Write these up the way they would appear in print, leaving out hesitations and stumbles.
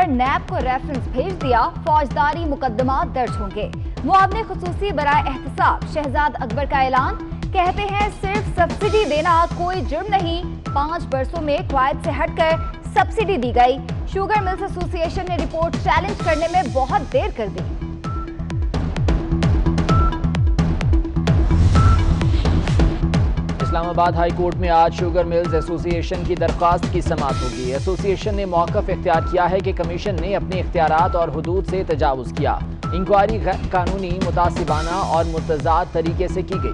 NAB کو reference بھیج دیا، فوجداری مقدمات درج ہوں گے۔ معاون خصوصی برائے احتساب شہزاد اکبر کا اعلان، کہتے ہیں صرف سبسڈی دینا کوئی جرم نہیں، 5 برسوں میں قواعد سے ہٹ کر سبسڈی دی گئی۔ شوگر ملز ایسوسی ایشن نے رپورٹ چیلنج کرنے میں بہت دیر کر دی۔ اسلام آباد ہائی کورٹ میں آج شوگر ملز ایسوسی ایشن کی درخواست کی سماعت ہوگی۔ ایسوسی ایشن نے موقف اختیار کیا ہے کہ کمیشن نے اپنے اختیارات اور حدود سے تجاوز کیا۔ انکوائری غیر قانونی، متعصبانہ اور متضاد طریقے سے کی گئی۔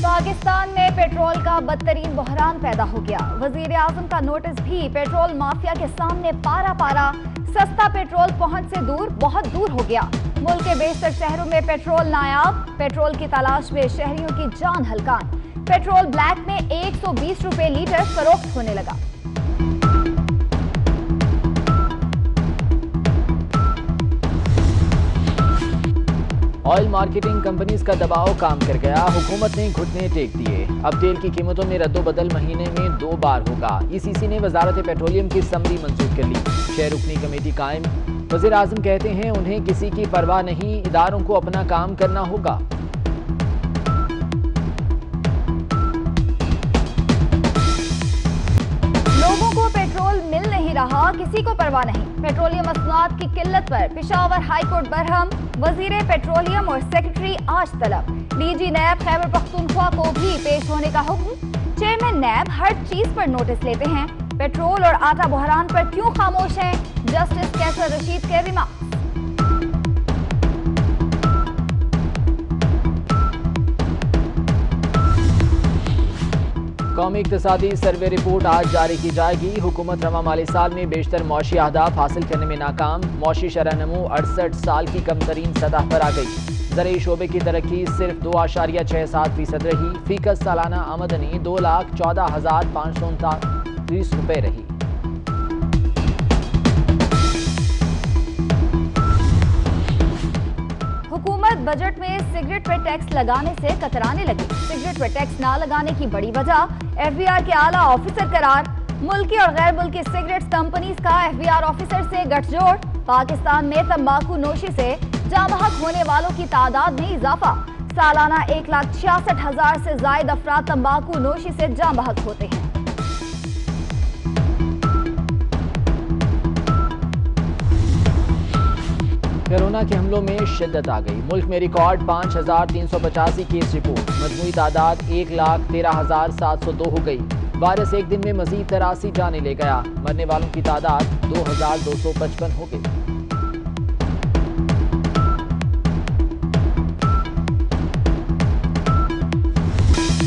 پاکستان میں پیٹرول کا بدترین بحران پیدا ہو گیا۔ وزیر اعظم کا نوٹس بھی پیٹرول مافیا کے سامنے پارا پارا، سستا پیٹرول پہنچ سے دور، بہت دور ہو گیا۔ ملک کے بیشتر شہروں میں پیٹرول نایاب، پیٹرول کی تلاش میں شہریوں کی جان ہلکان۔ پیٹرول بلیک میں 120 روپے لیٹر فروخت ہونے لگا۔ آئل مارکیٹنگ کمپنیز کا دباؤ کام کر گیا، حکومت نے گھٹنے ٹیک دیے۔ اب تیل کی قیمتوں میں رد و بدل مہینے میں 2 بار ہوگا۔ ای سی سی نے وزارت پیٹرولیم کی سمری منسوخ کر لی، 6 رکنی کمیٹی قائم۔ وزیر اعظم کہتے ہیں انہیں کسی کی پرواہ نہیں، اداروں کو اپنا کام کرنا ہوگا۔ لوگوں کو پیٹرول مل نہیں رہا، کسی کو پرواہ نہیں۔ پیٹرولیم مصنوعات کی قلت پر پشاور ہائی کورٹ برہم، وزیر پیٹرولیم اور سیکرٹری آج طلب۔ D G NAB Khyber Pakhtunkhwa کو بھی پیش ہونے کا حکم۔ چیئرمین نیب ہر چیز پر نوٹس لیتے ہیں، پیٹرول اور آٹا بحران پر کیوں خاموش ہیں؟ جسٹس کیسر رشید کے ریمارکس۔ قومی اقتصادی سروے رپورٹ آج جاری کی جائے گی۔ حکومت رواں مالی سال میں بیشتر معاشی اہداف حاصل کرنے میں ناکام، معاشی شرح نمو 68 سال کی کم ترین سطح پر آ گئی۔ زرعی شعبے کی ترقی صرف 2.67% رہی، فی کس سالانہ آمدنی 2,14,529 روپے رہی۔ حکومت بجٹ میں سگریٹ پر ٹیکس لگانے سے کترانے لگی۔ سگریٹ پر ٹیکس نہ لگانے کی بڑی وجہ ایف بی آر کے اعلیٰ آفیسر قرار۔ ملکی اور غیر ملکی سگریٹ کمپنیز کا ایف بی آر آفیسر سے گٹھ جوڑ۔ پاکستان میں تمباکو نوشی سے جاں بحق ہونے والوں کی تعداد میں اضافہ، سالانہ 1,66,000 سے زائد افراد تمباکو نوشی سے جاں بحق ہوتے ہیں۔ کورونا کے حملوں میں شدت آ گئی، ملک میں ریکارڈ 5,385 کیس رپورٹ، مجموعی تعداد 1,13,702 ہو گئی۔ وائرس ایک دن میں مزید 83 جانیں لے گیا، مرنے والوں کی تعداد 2,255 ہو گئی۔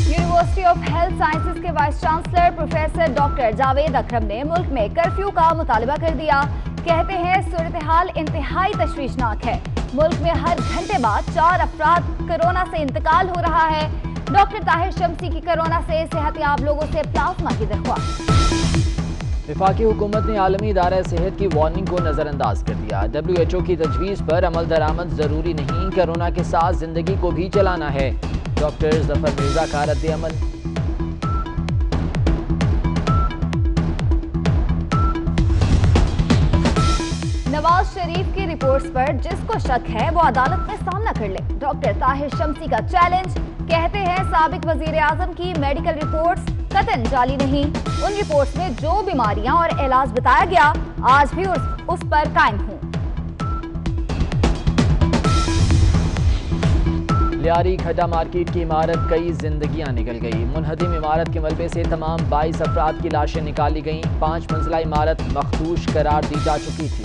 یونیورسٹی آف ہیلتھ سائنسز کے vice chancellor professor doctor Javed Akram نے ملک میں کرفیو کا مطالبہ کر دیا۔ کہتے ہیں صورتحال انتہائی تشویشناک ہے، ملک میں ہر گھنٹے بعد 4 افراد کورونا سے انتقال ہو رہا ہے۔ ڈاکٹر طاہر شمسی کی کورونا سے صحت یاب لوگوں سے پلازما کی درخواست۔ وفاقی حکومت نے عالمی ادارہ صحت کی وارننگ کو نظر انداز کر دیا۔ WHO کی تجویز پر عمل درآمد ضروری نہیں، کورونا کے ساتھ زندگی کو بھی چلانا ہے۔ ڈاکٹر ظفر مرزا کا رد عمل۔ نواز شریف کی رپورٹس پر جس کو شک ہے وہ عدالت میں سامنا کر لے۔ ڈاکٹر طاہر شمسی کا چیلنج، کہتے ہیں سابق وزیر اعظم کی میڈیکل رپورٹس قطعاً جعلی نہیں، ان رپورٹس میں جو بیماریاں اور علاج بتایا گیا آج بھی اس پر قائم ہوں۔ لیاری کھڈا مارکیٹ کی عمارت کئی زندگیاں نکل گئی، منہدم عمارت کے ملبے سے تمام 22 افراد کی لاشیں نکالی گئیں، 5 منزلہ عمارت مخدوش قرار دی جا چکی تھی۔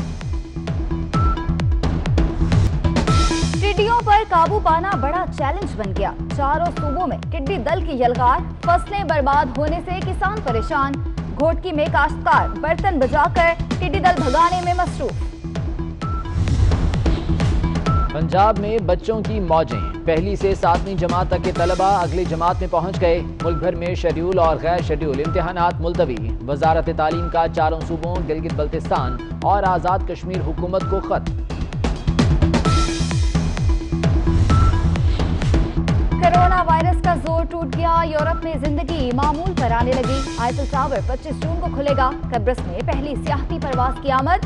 ٹڈیوں پر قابو پانا بڑا چیلنج بن گیا، چاروں صوبوں میں ٹڈی دل کی یلغار، فصلیں برباد ہونے سے کسان پریشان، گھوٹکی میں کاشتکار برتن بجا کر ٹڈی دل بھگانے میں مصروف۔ پنجاب میں بچوں کی موجیں، پہلی سے 7ویں جماعت تک کے طلبہ اگلی جماعت میں پہنچ گئے، ملک بھر میں شیڈول اور غیر شیڈول امتحانات ملتوی۔ وزارت تعلیم کا چاروں صوبوں گلگت بلتستان اور آزاد کشمیر حکومت کو خط۔ کورونا وائرس کا زور ٹوٹ گیا، یورپ میں زندگی معمول پر آنے لگی۔ آئیفل ٹاور 25 جون کو کھلے گا، قبرص میں پہلی سیاحتی پرواز کی آمد،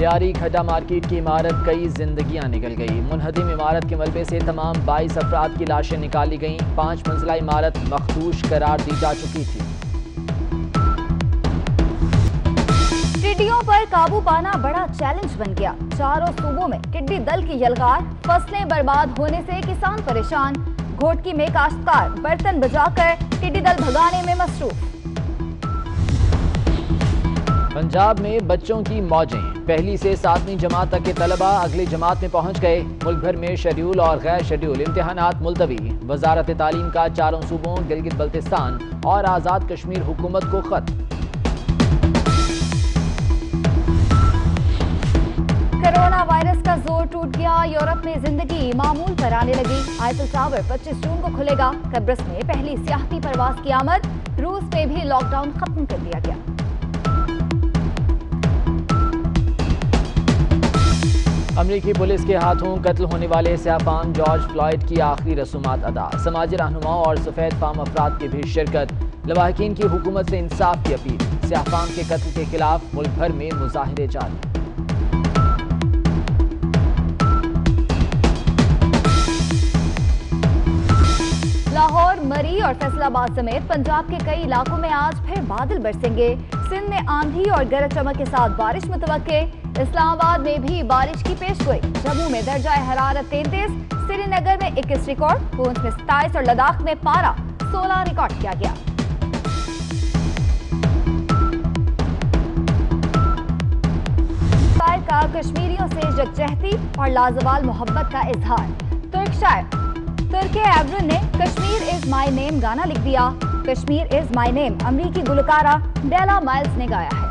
لیاری کھڈا مارکیٹ کی عمارت کئی زندگیاں نکل گئی. منہدم عمارت کے ملبے سے تمام 22 افراد کی لاشیں نکالی گئیں. 5 منزلہ عمارت مخدوش قرار دی جا چکی تھی. ٹڈیوں پر قابو پانا بڑا چیلنج بن گیا. چاروں صوبوں میں ٹڈی دل کی یلغار. فصلیں برباد ہونے سے کسان پریشان. گھوٹکی میں کاشتکار برتن بجا کر ٹڈی دل بھگانے میں مصروف. پنجاب میں بچوں کی موجیں. پہلی سے 7ویں جماعت تک کے طلبہ اگلی جماعت میں پہنچ گئے. ملک بھر میں شیڈول اور غیر شیڈول امتحانات ملتوی. وزارت تعلیم کا چاروں صوبوں گلگت بلتستان اور آزاد کشمیر حکومت کو خط. کرونا وائرس کا زور ٹوٹ گیا. یورپ میں زندگی معمول پر آنے لگی. آئیفل ٹاور 25 جون کو کھلے گا. قبرص میں پہلی سیاحتی پرواز کی آمد. روس میں بھی لاک ڈاؤن ختم کر دیا گیا. امریکی پولیس کے ہاتھوں قتل ہونے والے سیاہ فام جارج فلائیڈ کی آخری رسومات ادا. سماجی رہنماؤں اور سفید فام افراد کی بھی شرکت. لواحقین کی حکومت سے انصاف کی اپیل. سیاہ فام کے قتل کے خلاف ملک بھر میں مظاہرے جاری. لاہور، مری اور فیصل آباد سمیت پنجاب کے کئی علاقوں میں آج پھر بادل برسیں گے. سندھ میں آندھی اور گرج چمک کے ساتھ بارش متوقع. اسلام آباد میں بھی بارش کی پیش گوئی. جموں میں درجہ حرارت 33، سری نگر میں 21 ریکارڈ، پونچھ میں 27 اور لداخ میں پارہ 16 ریکارڈ کیا گیا. شاعر کا کشمیریوں سے یکجہتی اور لازوال محبت کا اظہار. ترک شاعر ترکے ایورن نے کشمیر از مائی نیم گانا لکھ دیا. کشمیر از مائی نیم امریکی گلوکارہ ڈیلا مائلز نے گایا ہے.